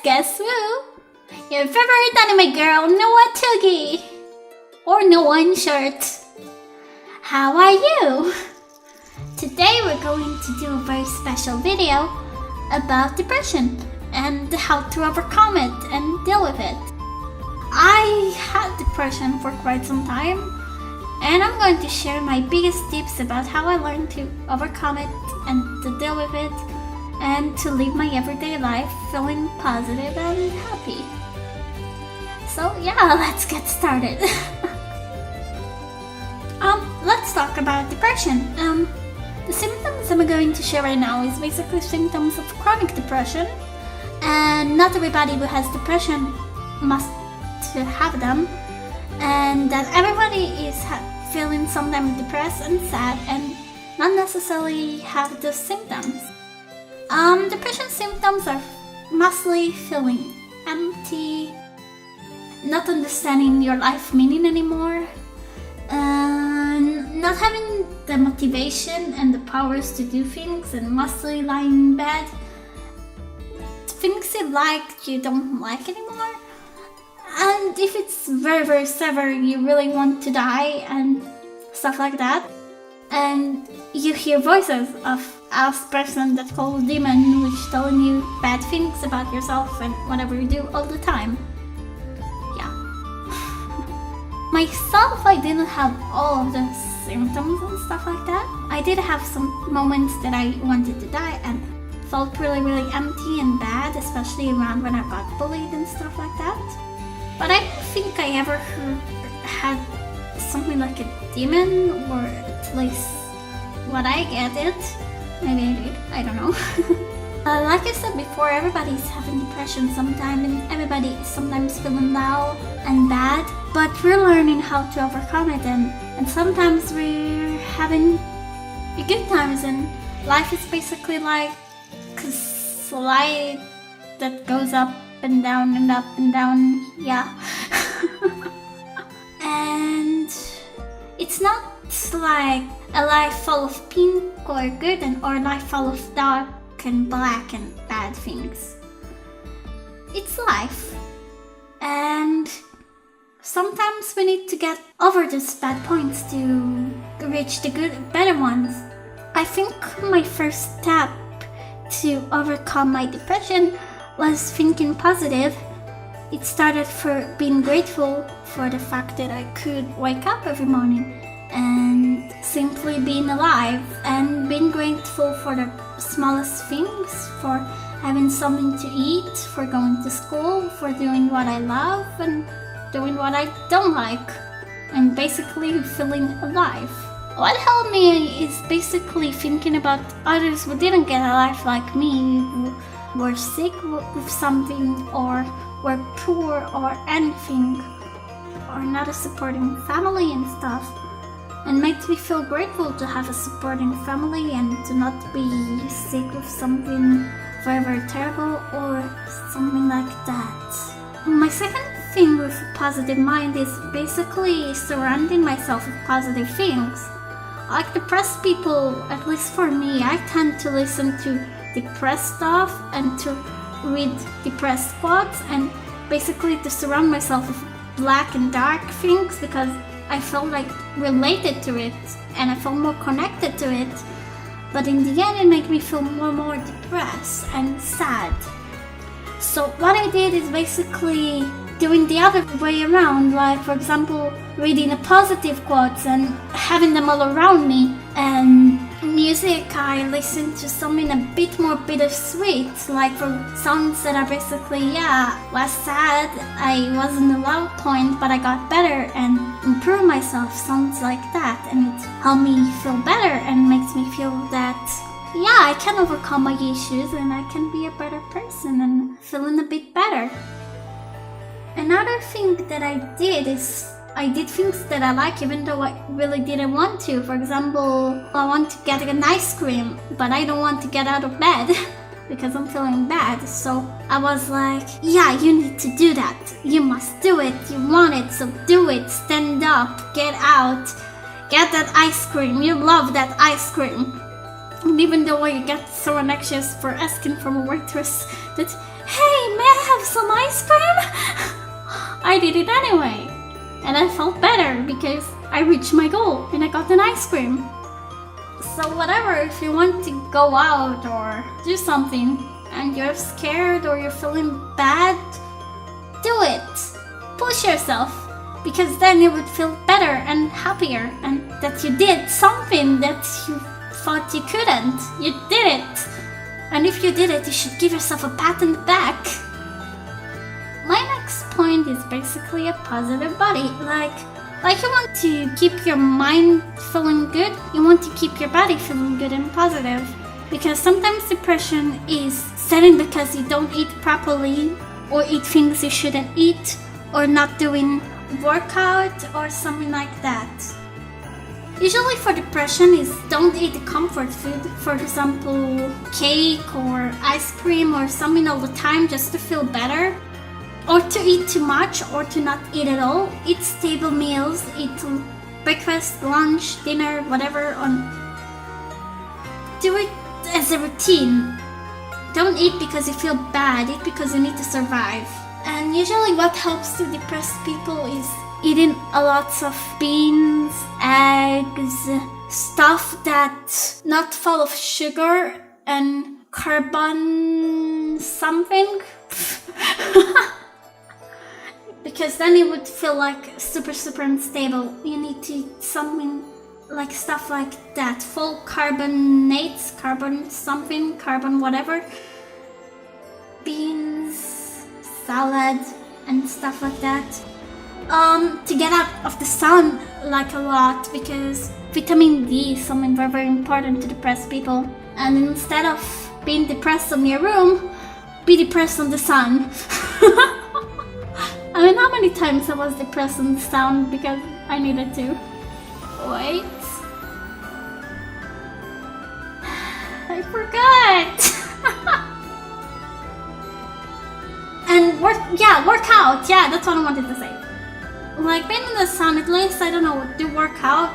guess who? Your favorite anime girl, noatugy, or ᴛᴜᴛᴛᴛᴇʀ. How are you? Today we're going to do a very special video about depression and how to overcome it and deal with it. I had depression for quite some time, and I'm going to share my biggest tips about how I learned to overcome it and to deal with it and to live my everyday life feeling positive and happy. So yeah, let's get started. Let's talk about depression. The symptoms I'm going to share right now is basically symptoms of chronic depression, and not everybody who has depression must have them, and that everybody is feeling sometimes depressed and sad and not necessarily have those symptoms. Depression symptoms are mostly feeling empty, not understanding your life meaning anymore, and not having the motivation and the powers to do things, and mostly lying in bed. Things you like, you don't like anymore. And if it's very, very severe, you really want to die and stuff like that. And you hear voices of a person that calls demon, which telling you bad things about yourself and whatever you do all the time. Yeah. Myself, I didn't have all of the symptoms and stuff like that. I did have some moments that I wanted to die and felt really, really empty and bad, especially around when I got bullied and stuff like that. But I don't think I ever had something like a demon, or at least what I get it. Maybe I did, I don't know. Like I said before, everybody's having depression sometimes, and everybody is sometimes feeling low and bad, but we're learning how to overcome it, and sometimes we're having good times, and life is basically like a slide that goes up and down and up and down, yeah. And it's not like a life full of pink or good, or a life full of dark and black and bad things. It's life, and sometimes we need to get over those bad points to reach the good, better ones. I think my first step to overcome my depression was thinking positive. It started for being grateful for the fact that I could wake up every morning and simply being alive, and being grateful for the smallest things, for having something to eat, for going to school, for doing what I love and doing what I don't like, and basically feeling alive. What helped me is basically thinking about others who didn't get a life like me, who were sick with something, or were poor or anything, or not a supporting family and stuff, and makes me feel grateful to have a supporting family and to not be sick with something very, very terrible or something like that. My second thing with a positive mind is basically surrounding myself with positive things. Like depressed people, at least for me, I tend to listen to depressed stuff and to read depressed quotes, and basically to surround myself with black and dark things, because I felt like related to it and I felt more connected to it. But in the end, it made me feel more depressed and sad. So what I did is basically doing the other way around, like for example reading a positive quotes and having them all around me. And music, I listen to something a bit more bittersweet, like for songs that are basically, was sad, I was in a low point but I got better and improved myself, songs like that, and it helped me feel better and makes me feel that I can overcome my issues and I can be a better person and feeling a bit better. Another thing that I did is I did things that I like even though I really didn't want to. For example, I want to get an ice cream, but I don't want to get out of bed because I'm feeling bad. So I was like, you need to do that. You must do it. You want it, so do it. Stand up, get out, get that ice cream. You love that ice cream. And even though I get so anxious for asking from a waitress that, hey, may I have some ice cream? I did it anyway. And I felt better because I reached my goal and I got an ice cream. So whatever, if you want to go out or do something and you're scared or you're feeling bad, do it. Push yourself, because then you would feel better and happier, and that you did something that you thought you couldn't. You did it. And if you did it, you should give yourself a pat on the back. My next point is basically a positive body. Like you want to keep your mind feeling good, you want to keep your body feeling good and positive. Because sometimes depression is setting because you don't eat properly, or eat things you shouldn't eat, or not doing workout or something like that. Usually for depression is don't eat the comfort food, for example cake or ice cream or something all the time just to feel better, or to eat too much or to not eat at all. Eat stable meals, eat breakfast, lunch, dinner, whatever. Do it as a routine. Don't eat because you feel bad, eat because you need to survive. And usually what helps to depressed people is eating a lot of beans, eggs, stuff that's not full of sugar and carbon something. Because then it would feel like super unstable. You need to eat something like stuff like that, full carbonates, carbon something, carbon whatever, beans, salad and stuff like that. To get out of the sun like a lot, because vitamin D is something very important to depressed people. And instead of being depressed in your room, be depressed on the sun. I mean, how many times I was depressed on the sun because I needed to. Wait. I forgot. And work out. Yeah, that's what I wanted to say. Like being in the sun, at least, I don't know, do workout.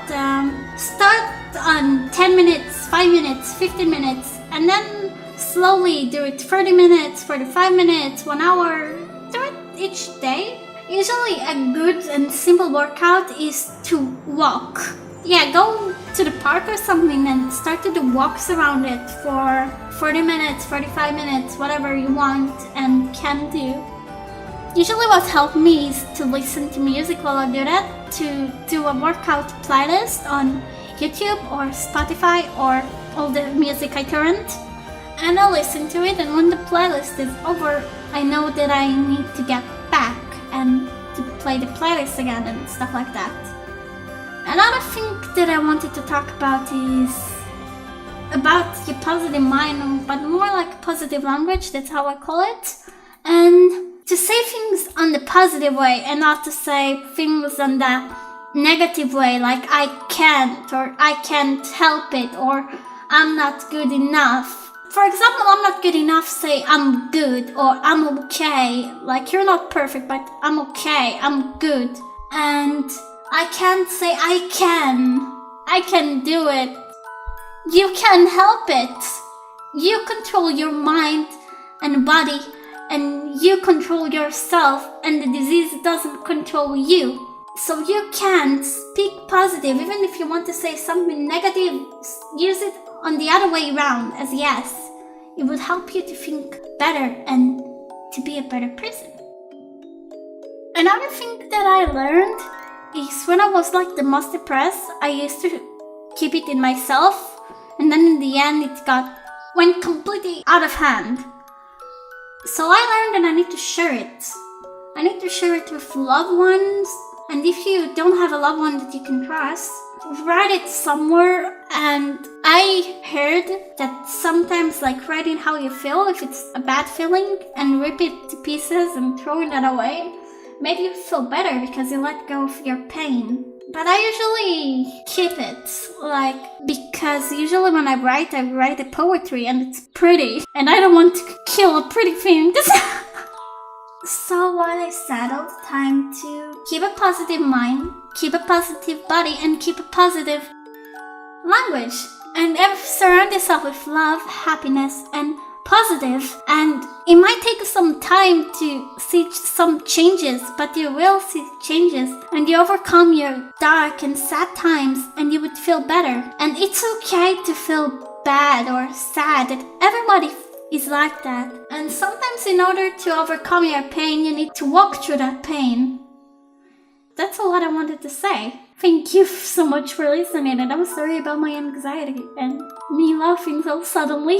Start on 10 minutes, 5 minutes, 15 minutes, and then slowly do it 30 minutes, 45 minutes, 1 hour. Do it each day. Usually a good and simple workout is to walk. Yeah, go to the park or something and start to do walks around it for 40 minutes, 45 minutes, whatever you want and can do. Usually what helped me is to listen to music while I do that, to do a workout playlist on YouTube or Spotify or all the music I torrent, and I listen to it, and when the playlist is over, I know that I need to get back and to play the playlist again and stuff like that. Another thing that I wanted to talk about is about your positive mind, but more like positive language, that's how I call it. And to say things on the positive way and not to say things on the negative way, like I can't, or I can't help it, or I'm not good enough. For example, I'm not good enough, say I'm good, or I'm okay. Like, you're not perfect, but I'm okay, I'm good. And I can't say I can do it. You can help it. You control your mind and body, and you control yourself, and the disease doesn't control you. So you can speak positive. Even if you want to say something negative, use it on the other way around as yes. It would help you to think better and to be a better person. Another thing that I learned is when I was like the most depressed, I used to keep it in myself, and then in the end it went completely out of hand. So I learned that I need to share it. I need to share it with loved ones, and if you don't have a loved one that you can trust, write it somewhere. And I heard that sometimes like writing how you feel, if it's a bad feeling, and rip it to pieces and throwing it away, made you feel better because you let go of your pain. But I usually keep it, like, because usually when I write a poetry and it's pretty, and I don't want to kill a pretty thing. So what I said all the time, to keep a positive mind, keep a positive body, and keep a positive language. And surround yourself with love, happiness, and positive. And it might take some time to see some changes, but you will see changes, and you overcome your dark and sad times, and you would feel better. And it's okay to feel bad or sad. Everybody is like that. And sometimes in order to overcome your pain, you need to walk through that pain. That's all what I wanted to say. Thank you so much for listening, and I'm sorry about my anxiety and me laughing so suddenly.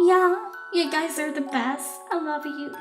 Yeah, you guys are the best. I love you.